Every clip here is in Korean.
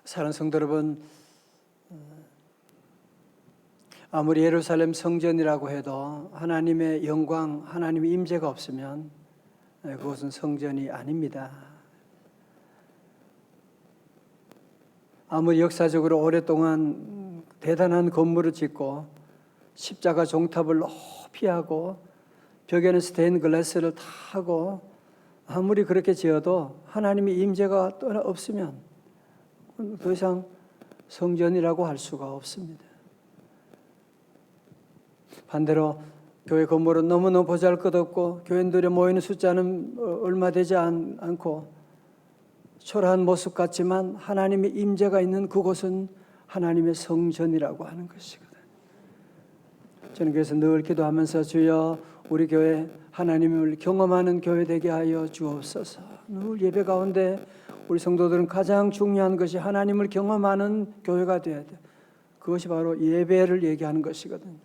사랑하는 성도 여러분, 아무리 예루살렘 성전이라고 해도 하나님의 영광, 하나님의 임재가 없으면 그것은 성전이 아닙니다. 아무리 역사적으로 오랫동안 대단한 건물을 짓고 십자가 종탑을 높이 하고 벽에는 스테인 글라스를 다 하고 아무리 그렇게 지어도 하나님의 임재가 없으면 더 이상 성전이라고 할 수가 없습니다. 반대로 교회 건물은 너무너무 보잘것없고 교인들이 모이는 숫자는 얼마 되지 않고 초라한 모습 같지만 하나님의 임재가 있는 그곳은 하나님의 성전이라고 하는 것이거든요. 저는 그래서 늘 기도하면서 주여 우리 교회 하나님을 경험하는 교회 되게 하여 주옵소서. 늘 예배 가운데 우리 성도들은 가장 중요한 것이 하나님을 경험하는 교회가 되어야 돼요. 그것이 바로 예배를 얘기하는 것이거든요.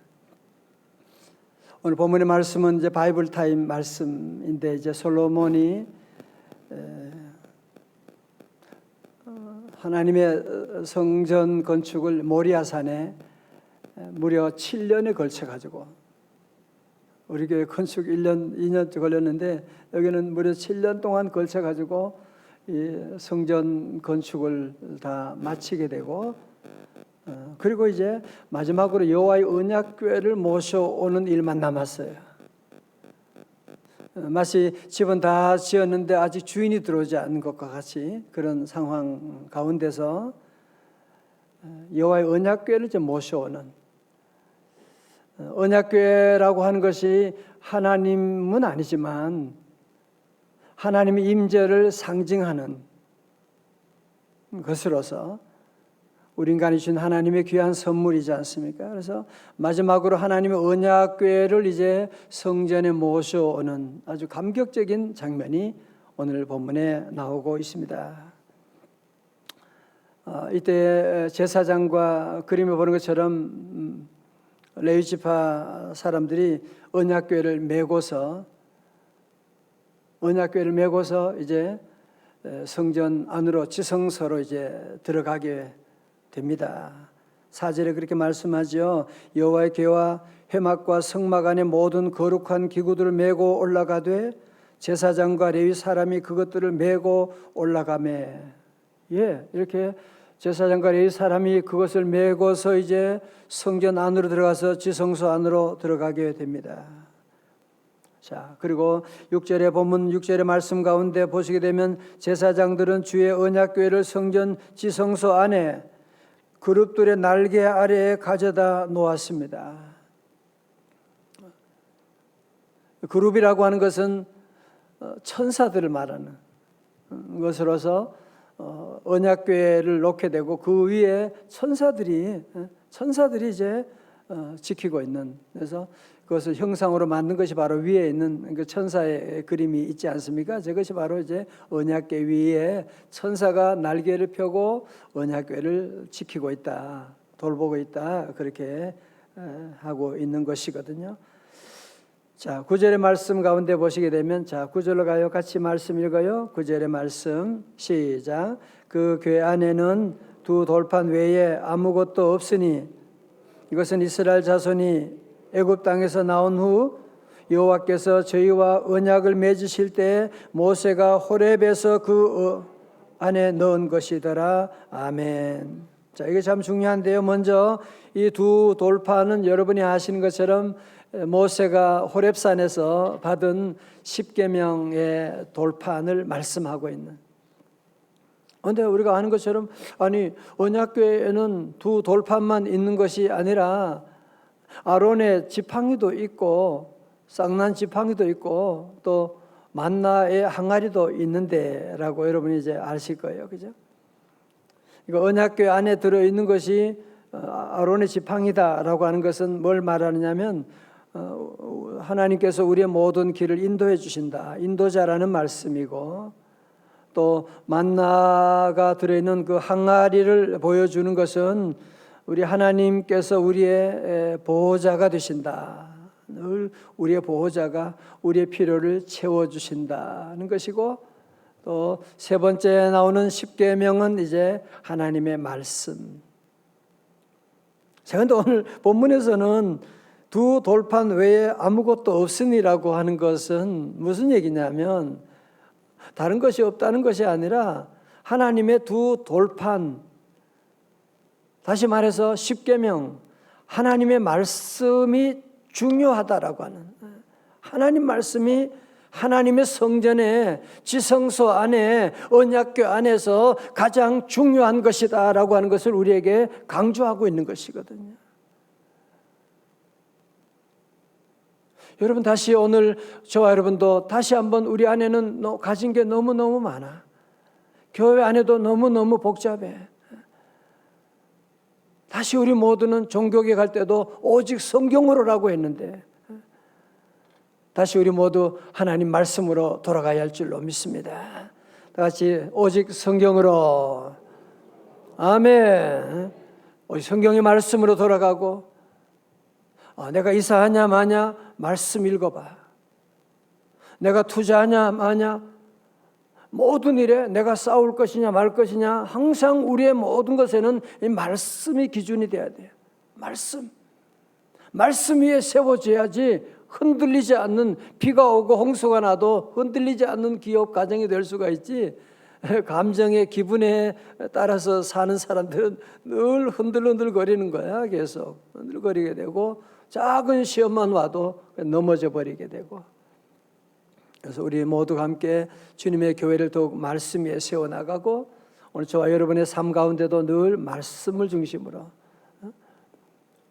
오늘 본문의 말씀은 이제 바이블 타임 말씀인데 이제 솔로몬이 하나님의 성전 건축을 모리아산에 무려 7년에 걸쳐 가지고 우리 교회 건축 1년, 2년 걸렸는데 여기는 무려 7년 동안 걸쳐 가지고 이 성전 건축을 다 마치게 되고 그리고 이제 마지막으로 여호와의 언약궤를 모셔오는 일만 남았어요. 마치 집은 다 지었는데 아직 주인이 들어오지 않은 것과 같이 그런 상황 가운데서 여호와의 언약궤를 이제 모셔오는, 언약궤라고 하는 것이 하나님은 아니지만 하나님의 임재를 상징하는 것으로서 우리 인간이 준 하나님의 귀한 선물이지 않습니까? 그래서 마지막으로 하나님의 언약궤를 이제 성전에 모셔오는 아주 감격적인 장면이 오늘 본문에 나오고 있습니다. 이때 제사장과 그림을 보는 것처럼 레위 지파 사람들이 언약궤를 메고서 이제 성전 안으로 지성소로 이제 들어가게 됩니다. 4절에 그렇게 말씀하죠. 여호와의 궤와 회막과 성막 안에 모든 거룩한 기구들을 메고 올라가되 제사장과 레위 사람이 그것들을 메고 올라가매. 이렇게 제사장과 레위 사람이 그것을 메고서 이제 성전 안으로 들어가서 지성소 안으로 들어가게 됩니다. 자, 그리고 6절에 본문 6절의 말씀 가운데 보시게 되면 제사장들은 주의 언약궤를 성전 지성소 안에 그룹들의 날개 아래에 가져다 놓았습니다. 그룹이라고 하는 것은 천사들을 말하는 것으로서 언약궤를 놓게 되고 그 위에 천사들이 이제 지키고 있는, 그래서 그것을 형상으로 만든 것이 바로 위에 있는 그 천사의 그림이 있지 않습니까? 저것이 바로 이제 언약궤 위에 천사가 날개를 펴고 언약궤를 지키고 있다, 돌보고 있다, 그렇게 하고 있는 것이거든요. 자, 9절의 말씀 가운데 보시게 되면, 자, 9절로 가요. 같이 말씀 읽어요. 9절의 말씀 시작. 그 궤 안에는 두 돌판 외에 아무것도 없으니 이것은 이스라엘 자손이 애굽 땅에서 나온 후 여호와께서 저희와 언약을 맺으실 때 모세가 호렙에서 그 안에 넣은 것이더라. 아멘. 자, 이게 참 중요한데요. 먼저 이 두 돌판은 여러분이 아시는 것처럼 모세가 호렙산에서 받은 10계명의 돌판을 말씀하고 있는. 그런데 우리가 아는 것처럼 아니 언약궤에는 두 돌판만 있는 것이 아니라 아론의 지팡이도 있고 쌍난 지팡이도 있고 또 만나의 항아리도 있는데라고 여러분이 이제 아실 거예요, 그죠? 이거 언약궤 안에 들어 있는 것이 아론의 지팡이다라고 하는 것은 뭘 말하느냐면 하나님께서 우리의 모든 길을 인도해 주신다, 인도자라는 말씀이고, 또 만나가 들어있는 그 항아리를 보여주는 것은 우리 하나님께서 우리의 보호자가 되신다. 늘 우리의 보호자가 우리의 필요를 채워주신다는 것이고, 또 세 번째 나오는 십계명은 이제 하나님의 말씀. 제가 근데 오늘 본문에서는 두 돌판 외에 아무것도 없으니라고 하는 것은 무슨 얘기냐면 다른 것이 없다는 것이 아니라 하나님의 두 돌판, 다시 말해서 십계명, 하나님의 말씀이 중요하다라고 하는, 하나님 말씀이 하나님의 성전에, 지성소 안에, 언약궤 안에서 가장 중요한 것이다라고 하는 것을 우리에게 강조하고 있는 것이거든요. 여러분, 다시 오늘 저와 여러분도 다시 한번 우리 안에는 가진 게 너무너무 많아. 교회 안에도 너무너무 복잡해. 다시 우리 모두는 종교계 갈 때도 오직 성경으로라고 했는데 다시 우리 모두 하나님 말씀으로 돌아가야 할 줄로 믿습니다. 다 같이 오직 성경으로. 아멘. 오직 성경의 말씀으로 돌아가고, 내가 이사하냐 마냐 말씀 읽어봐. 내가 투자하냐 마냐, 모든 일에 내가 싸울 것이냐 말 것이냐, 항상 우리의 모든 것에는 이 말씀이 기준이 돼야 돼요. 말씀 위에 세워져야지 흔들리지 않는, 비가 오고 홍수가 나도 흔들리지 않는 기업 가정이 될 수가 있지. 감정의 기분에 따라서 사는 사람들은 늘 흔들흔들거리는 거야. 계속 흔들거리게 되고 작은 시험만 와도 넘어져 버리게 되고. 그래서 우리 모두가 함께 주님의 교회를 더욱 말씀 위에 세워나가고, 오늘 저와 여러분의 삶 가운데도 늘 말씀을 중심으로,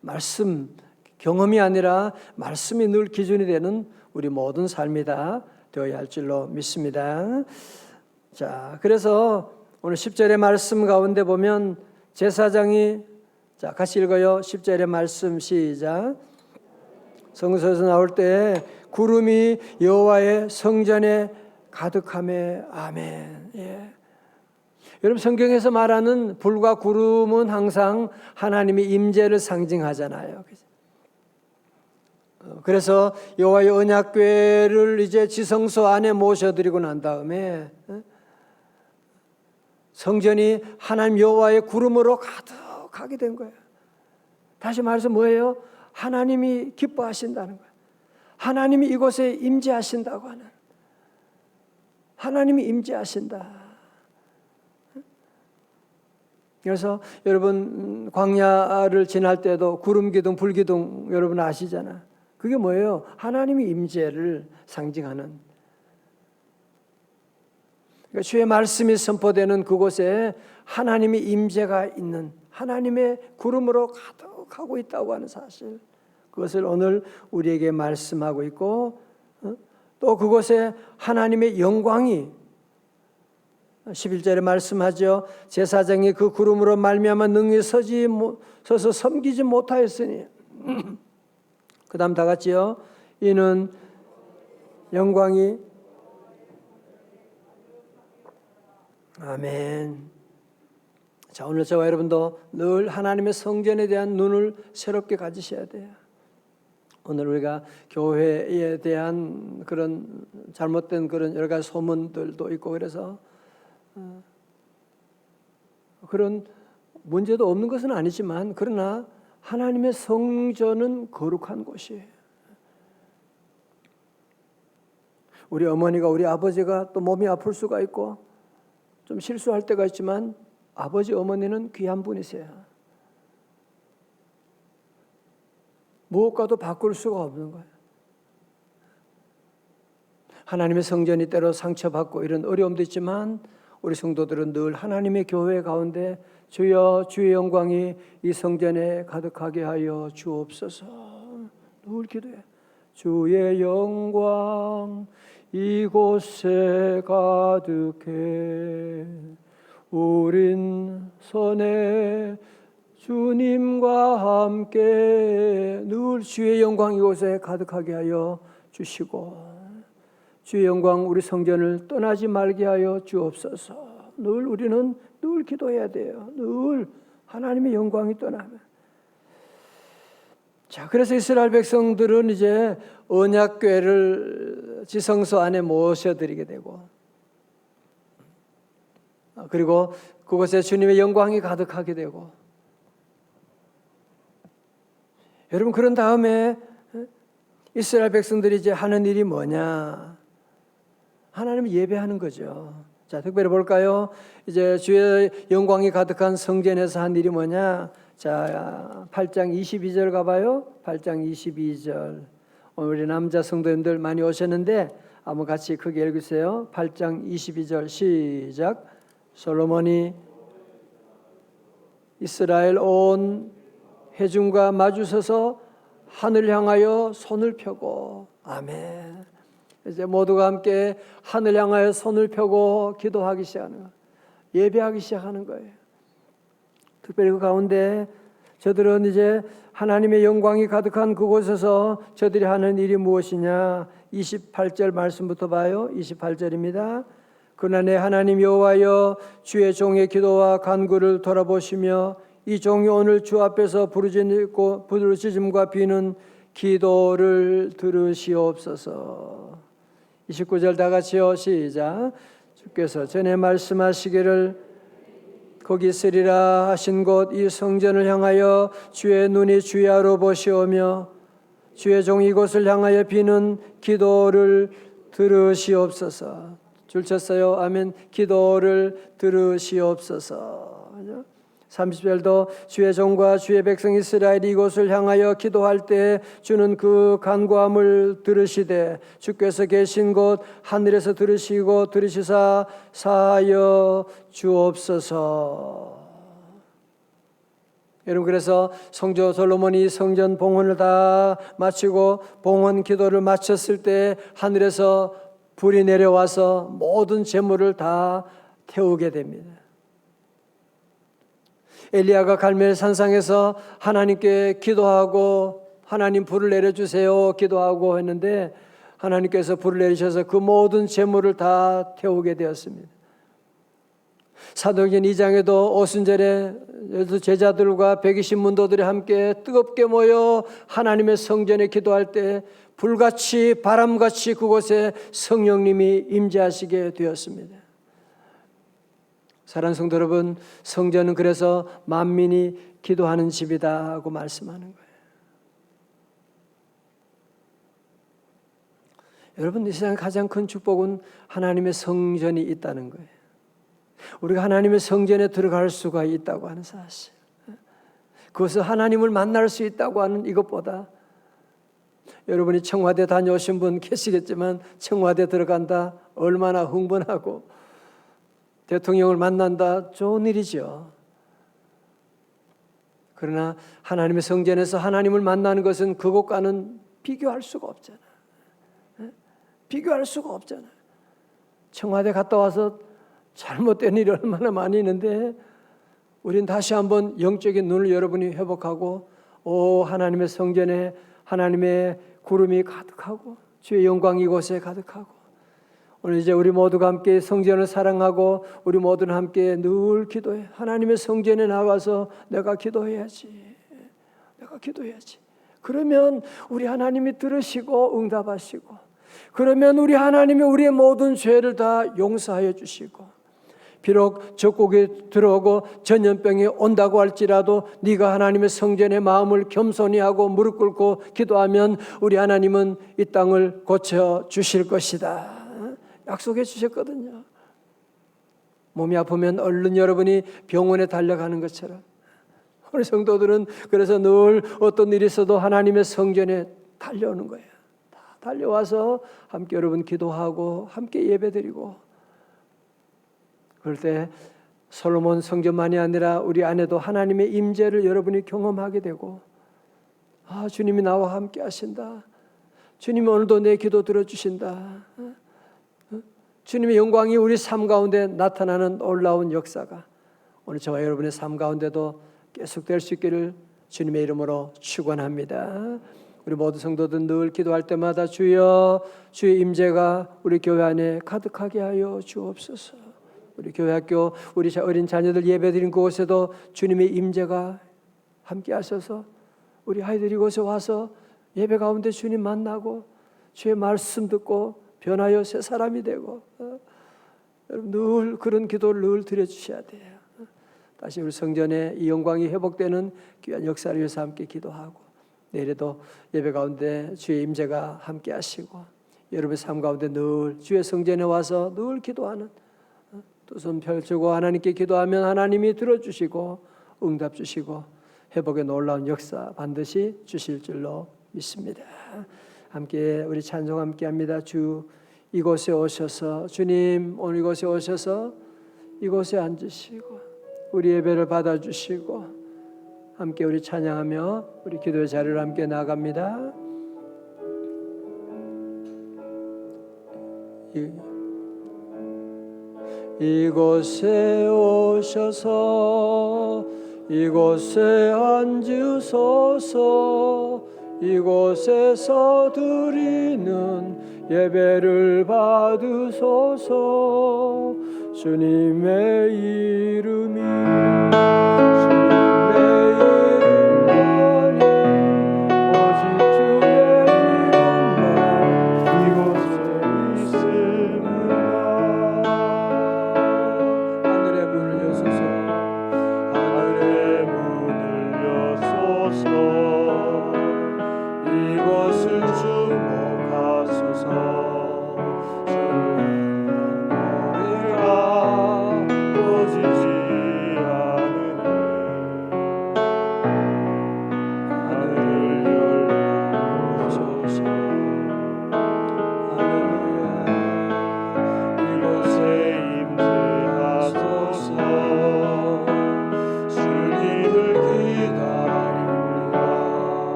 말씀, 경험이 아니라 말씀이 늘 기준이 되는 우리 모든 삶이 다 되어야 할 줄로 믿습니다. 자, 그래서 오늘 10절의 말씀 가운데 보면 제사장이, 자, 같이 읽어요. 10절의 말씀 시작. 성서에서 나올 때 구름이 여호와의 성전에 가득하매 아멘. 예. 여러분, 성경에서 말하는 불과 구름은 항상 하나님의 임재를 상징하잖아요. 그래서 여호와의 언약궤를 이제 지성소 안에 모셔드리고 난 다음에 성전이 하나님 여호와의 구름으로 가득하게 된 거예요. 다시 말해서 뭐예요? 하나님이 기뻐하신다는 거예요. 하나님이 이곳에 임재하신다고 하는, 하나님이 임재하신다. 그래서 여러분, 광야를 지날 때도 구름기둥 불기둥 여러분 아시잖아. 그게 뭐예요? 하나님의 임재를 상징하는, 그러니까 주의 말씀이 선포되는 그곳에 하나님의 임재가 있는, 하나님의 구름으로 가득하고 있다고 하는 사실, 그것을 오늘 우리에게 말씀하고 있고, 또 그곳에 하나님의 영광이, 11절에 말씀하죠. 제사장이 그 구름으로 말미암아 능히 서서 섬기지 못하였으니 그 다음 다 같이요. 이는 영광이, 아멘. 자, 오늘 저와 여러분도 늘 하나님의 성전에 대한 눈을 새롭게 가지셔야 돼요. 오늘 우리가 교회에 대한 그런 잘못된 그런 여러 가지 소문들도 있고 그래서 그런 문제도 없는 것은 아니지만, 그러나 하나님의 성전은 거룩한 곳이에요. 우리 어머니가, 우리 아버지가 또 몸이 아플 수가 있고 좀 실수할 때가 있지만 아버지 어머니는 귀한 분이세요. 무엇과도 바꿀 수가 없는 거예요. 하나님의 성전이 때로 상처받고 이런 어려움도 있지만 우리 성도들은 늘 하나님의 교회 가운데 주여 주의 영광이 이 성전에 가득하게 하여 주옵소서 늘 기도해. 주의 영광 이곳에 가득해 우린 선에 주님과 함께 늘 주의 영광 이곳에 가득하게 하여 주시고 주의 영광 우리 성전을 떠나지 말게 하여 주옵소서. 늘 우리는 늘 기도해야 돼요. 늘 하나님의 영광이 떠나면. 자, 그래서 이스라엘 백성들은 이제 언약궤를 지성소 안에 모셔드리게 되고 그리고 그곳에 주님의 영광이 가득하게 되고, 여러분 그런 다음에 이스라엘 백성들이 이제 하는 일이 뭐냐? 하나님을 예배하는 거죠. 자, 특별히 볼까요? 이제 주의 영광이 가득한 성전에서 한 일이 뭐냐? 자, 8장 22절 가봐요. 8장 22절. 오늘 우리 남자 성도님들 많이 오셨는데 한번 같이 크게 읽으세요. 8장 22절 시작. 솔로몬이 이스라엘 온 회중과 마주서서 하늘 향하여 손을 펴고, 아멘. 이제 모두가 함께 하늘 향하여 손을 펴고 기도하기 시작하는 거예요. 예배하기 시작하는 거예요. 특별히 그 가운데 저들은 이제 하나님의 영광이 가득한 그곳에서 저들이 하는 일이 무엇이냐? 28절 말씀부터 봐요. 28절입니다. 그러나 내 하나님 여호와여, 주의 종의 기도와 간구를 돌아보시며 이 종이 오늘 주 앞에서 부르짖음과 비는 기도를 들으시옵소서. 29절 다 같이요. 시작. 주께서 전에 말씀하시기를 거기 있으리라 하신 곳 이 성전을 향하여 주의 눈이 주야로 보시오며 주의 종 이곳을 향하여 비는 기도를 들으시옵소서. 줄 쳤어요. 아멘. 기도를 들으시옵소서. 30절도 주의 종과 주의 백성 이스라엘이 이곳을 향하여 기도할 때 주는 그 간구함을 들으시되 주께서 계신 곳 하늘에서 들으시고 들으시사 사하여 주옵소서. 여러분, 그래서 성조 솔로몬이 성전 봉헌을 다 마치고 봉헌 기도를 마쳤을 때 하늘에서 불이 내려와서 모든 재물을 다 태우게 됩니다. 엘리야가 갈멜 산상에서 하나님께 기도하고 하나님 불을 내려주세요 기도하고 했는데 하나님께서 불을 내리셔서 그 모든 재물을 다 태우게 되었습니다. 사도행전 2장에도 오순절에 제자들과 120문도들이 함께 뜨겁게 모여 하나님의 성전에 기도할 때 불같이 바람같이 그곳에 성령님이 임재하시게 되었습니다. 사랑하는 성도 여러분, 성전은 그래서 만민이 기도하는 집이다 하고 말씀하는 거예요. 여러분, 이 세상의 가장 큰 축복은 하나님의 성전이 있다는 거예요. 우리가 하나님의 성전에 들어갈 수가 있다고 하는 사실, 그것은 하나님을 만날 수 있다고 하는 이것보다, 여러분이 청와대 다녀오신 분 계시겠지만 청와대 들어간다 얼마나 흥분하고 대통령을 만난다 좋은 일이죠. 그러나 하나님의 성전에서 하나님을 만나는 것은 그것과는 비교할 수가 없잖아요. 비교할 수가 없잖아요. 청와대 갔다 와서 잘못된 일이 얼마나 많이 있는데 우린 다시 한번 영적인 눈을 여러분이 회복하고 하나님의 성전에 하나님의 구름이 가득하고 주의 영광이 이곳에 가득하고 오늘 이제 우리 모두가 함께 성전을 사랑하고 우리 모두는 함께 늘 기도해. 하나님의 성전에 나가서 내가 기도해야지. 내가 기도해야지. 그러면 우리 하나님이 들으시고 응답하시고 그러면 우리 하나님이 우리의 모든 죄를 다 용서하여 주시고 비록 적국이 들어오고 전염병이 온다고 할지라도 네가 하나님의 성전에 마음을 겸손히 하고 무릎 꿇고 기도하면 우리 하나님은 이 땅을 고쳐 주실 것이다. 약속해 주셨거든요. 몸이 아프면 얼른 여러분이 병원에 달려가는 것처럼 우리 성도들은 그래서 늘 어떤 일이 있어도 하나님의 성전에 달려오는 거예요. 다 달려와서 함께 여러분 기도하고 함께 예배드리고 그럴 때 솔로몬 성전만이 아니라 우리 안에도 하나님의 임재를 여러분이 경험하게 되고 주님이 나와 함께 하신다. 주님이 오늘도 내 기도 들어주신다. 주님의 영광이 우리 삶 가운데 나타나는 놀라운 역사가 오늘 저와 여러분의 삶 가운데도 계속될 수 있기를 주님의 이름으로 축원합니다. 우리 모두 성도들 늘 기도할 때마다 주여 주의 임재가 우리 교회 안에 가득하게 하여 주옵소서. 우리 교회 학교 우리 어린 자녀들 예배드린 그곳에도 주님의 임재가 함께 하셔서 우리 아이들이 이곳에 와서 예배 가운데 주님 만나고 주의 말씀 듣고 변하여 새 사람이 되고 여러분 늘 그런 기도를 늘 드려주셔야 돼요. 다시 우리 성전에 이 영광이 회복되는 귀한 역사를 위해서 함께 기도하고, 내일에도 예배 가운데 주의 임재가 함께 하시고, 여러분의 삶 가운데 늘 주의 성전에 와서 늘 기도하는, 두 손 펼치고 하나님께 기도하면 하나님이 들어주시고 응답 주시고 회복의 놀라운 역사 반드시 주실 줄로 믿습니다. 함께 우리 찬송 함께 합니다. 주 이곳에 오셔서, 주님 오늘 이곳에 오셔서 이곳에 앉으시고 우리 예배를 받아주시고, 함께 우리 찬양하며 우리 기도의 자리를 함께 나갑니다. 이곳에 오셔서 이곳에 앉으소서, 이곳에서 드리는 예배를 받으소서. 주님의 이름이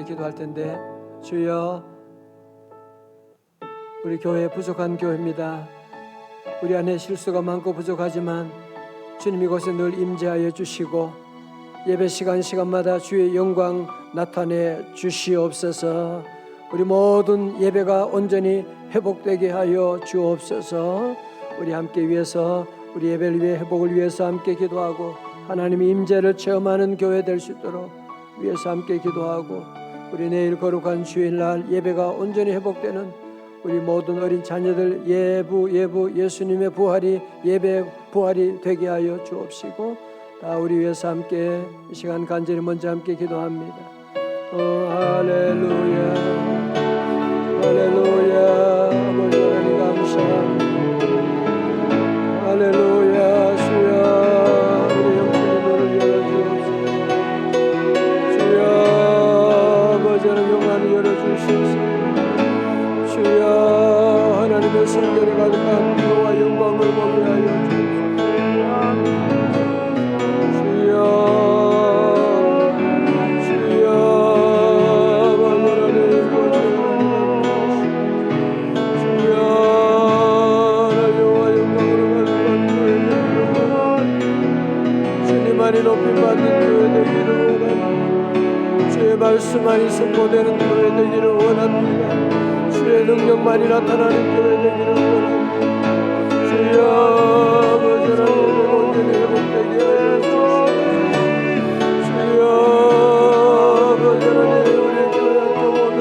기도할 텐데, 주여, 우리 교회 부족한 교회입니다. 우리 안에 실수가 많고 부족하지만 주님 이곳에 늘 임재하여 주시고 예배 시간마다 주의 영광 나타내 주시옵소서. 우리 모든 예배가 온전히 회복되게 하여 주옵소서. 우리 함께 위해서, 우리 예배를 위해 회복을 위해서 함께 기도하고 하나님의 임재를 체험하는 교회 될 수 있도록 위해서 함께 기도하고, 우리 내일 거룩한 주일날 예배가 온전히 회복되는 우리 모든 어린 자녀들 예수님의 부활이, 예배 부활이 되게 하여 주옵시고, 다 우리 위해서 함께 이 시간 간절히 먼저 함께 기도합니다. 할렐루야, 할렐루야. 아버지 하나님 감사합니다. 할렐루야. 주여, 우리 영혼의 눈을 열어주옵소서. 주여, 아버지 하나님 영광을 열어주시옵소서. 주여, 하나님의 성결에 가득한 비호와 영광을 보게 하여 주옵소서. 주여, 하나님 영광으로 주님만이 높임받는 교회 되기를 원합니다. 주의 말씀만이 선포되는 교회 되기를 원합니다. 주의 능력만이 나타나는 교회 되기를 원합니다. 주여, 아버지 하나님 온전히 회복되게 하여 주옵소서. 주여, 아버지 하나님 우리 교회 모든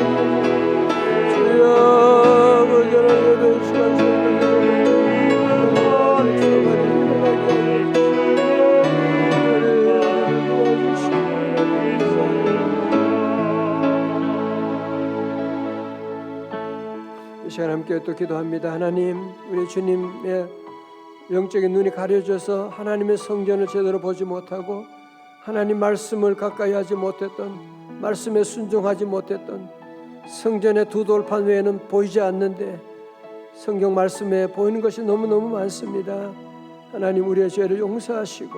함께 또 기도합니다. 하나님, 우리 주님의 영적인 눈이 가려져서 하나님의 성전을 제대로 보지 못하고 하나님 말씀을 가까이 하지 못했던, 말씀에 순종하지 못했던, 성전의 두 돌판 외에는 보이지 않는데 성경 말씀에 보이는 것이 너무너무 많습니다. 하나님, 우리의 죄를 용서하시고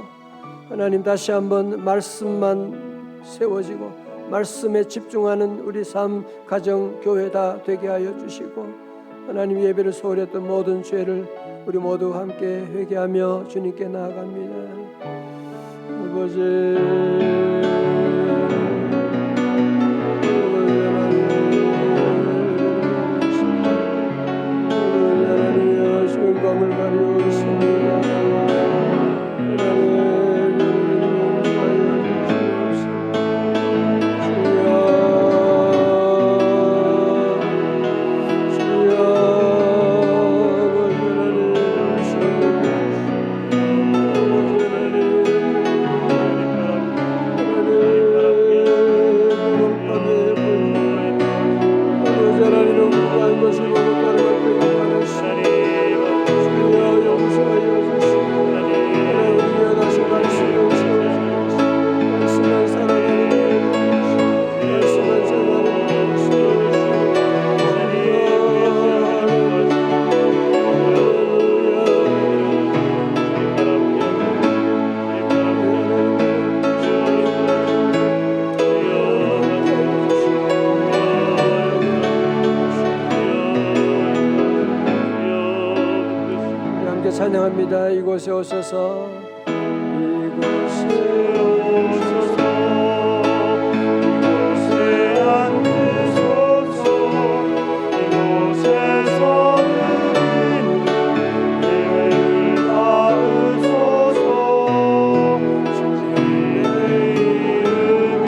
하나님, 다시 한번 말씀만 세워지고 말씀에 집중하는 우리 삶, 가정, 교회 다 되게 하여 주시고 하나님, 예배를 소홀했던 모든 죄를 우리 모두 함께 회개하며 주님께 나아갑니다. 아버지, 영광을 가리우시옵소서. 찬양합니다. 이곳에 오셔서, 이곳에 오셔서, 이곳에 앉으소서. 이곳에서는 예배를 받으소서. 주님의 이름이,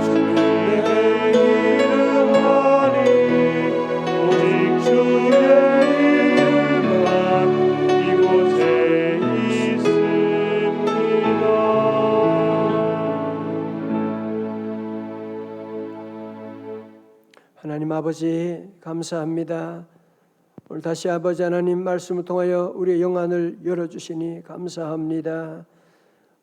주님의 이름 하니 오직 주의 하나님 아버지, 감사합니다. 오늘 다시 아버지 하나님 말씀을 통하여 우리의 영안을 열어주시니 감사합니다.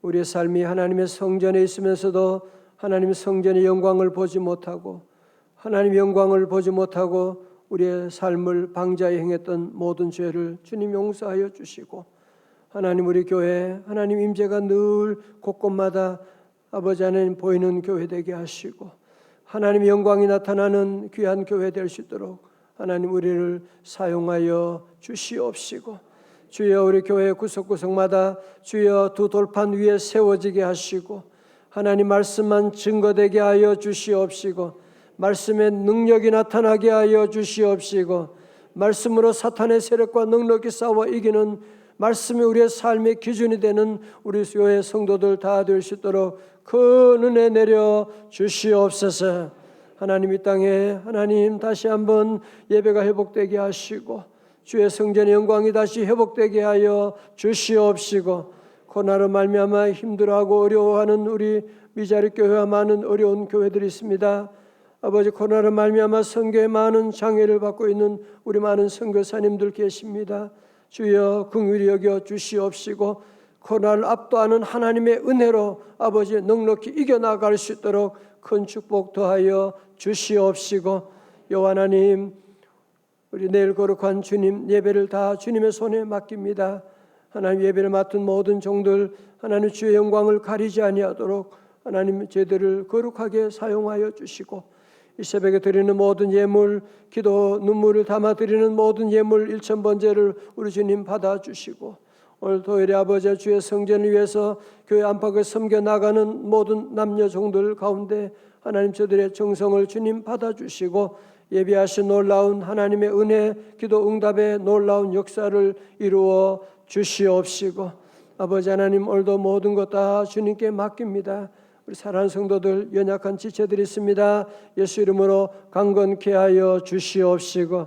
우리의 삶이 하나님의 성전에 있으면서도 하나님의 성전의 영광을 보지 못하고 하나님의 영광을 보지 못하고 우리의 삶을 방자히 행했던 모든 죄를 주님 용서하여 주시고, 하나님 우리 교회 하나님 임재가 늘 곳곳마다 아버지 하나님 보이는 교회 되게 하시고 하나님의 영광이 나타나는 귀한 교회 될 수 있도록 하나님 우리를 사용하여 주시옵시고, 주여 우리 교회 구석구석마다 주여 두 돌판 위에 세워지게 하시고 하나님 말씀만 증거되게 하여 주시옵시고, 말씀의 능력이 나타나게 하여 주시옵시고, 말씀으로 사탄의 세력과 넉넉히 싸워 이기는 말씀이 우리의 삶의 기준이 되는 우리 교회 성도들 다 될 수 있도록 그 은혜 내려 주시옵소서. 하나님, 이 땅에 하나님 다시 한번 예배가 회복되게 하시고 주의 성전의 영광이 다시 회복되게 하여 주시옵시고, 코로나로 말미암아 힘들어하고 어려워하는 우리 미자리 교회와 많은 어려운 교회들이 있습니다. 아버지, 코로나로 말미암아 선교에 많은 장애를 받고 있는 우리 많은 선교사님들 계십니다. 주여 긍휼히 여겨 주시옵시고 코로나를 압도하는 하나님의 은혜로 아버지 넉넉히 이겨나갈 수 있도록 큰 축복 더하여 주시옵시고, 여호와 하나님, 우리 내일 거룩한 주님 예배를 다 주님의 손에 맡깁니다. 하나님, 예배를 맡은 모든 종들 하나님 주의 영광을 가리지 아니하도록 하나님 제들을 거룩하게 사용하여 주시고, 이 새벽에 드리는 모든 예물, 기도 눈물을 담아 드리는 모든 예물 일천번제를 우리 주님 받아주시고, 오늘 토요일에 아버지 주의 성전을 위해서 교회 안팎을 섬겨 나가는 모든 남녀 종들 가운데 하나님 저들의 정성을 주님 받아주시고 예비하신 놀라운 하나님의 은혜, 기도 응답의 놀라운 역사를 이루어 주시옵시고, 아버지 하나님, 오늘도 모든 것 다 주님께 맡깁니다. 우리 사랑하는 성도들, 연약한 지체들이 있습니다. 예수 이름으로 강건케 하여 주시옵시고,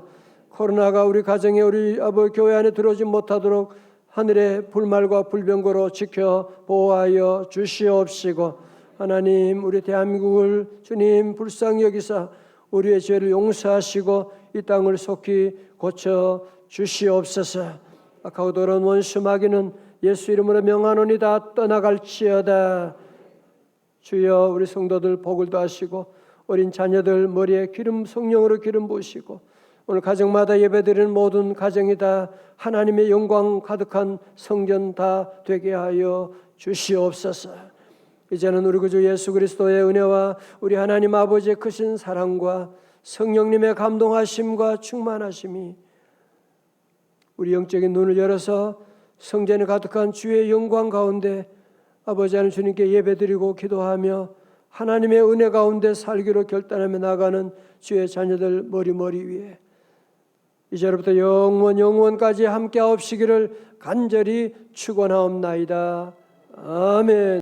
코로나가 우리 가정에 우리 아버지 교회 안에 들어오지 못하도록 하늘의 불말과 불병거로 지켜 보호하여 주시옵시고, 하나님 우리 대한민국을 주님 불쌍히 여기사 우리의 죄를 용서하시고 이 땅을 속히 고쳐 주시옵소서. 악하고 더러운 원수 마귀는 예수 이름으로 명하노니다 떠나갈지어다. 주여, 우리 성도들 복을 더하시고 어린 자녀들 머리에 기름, 성령으로 기름 부으시고 오늘 가정마다 예배드리는 모든 가정이 다 하나님의 영광 가득한 성전 다 되게 하여 주시옵소서. 이제는 우리 구주 예수 그리스도의 은혜와 우리 하나님 아버지의 크신 사랑과 성령님의 감동하심과 충만하심이 우리 영적인 눈을 열어서 성전에 가득한 주의 영광 가운데 아버지 하나님 주님께 예배드리고 기도하며 하나님의 은혜 가운데 살기로 결단하며 나가는 주의 자녀들 머리 위에 이제로부터 영원까지 함께 하옵시기를 간절히 축원하옵나이다. 아멘.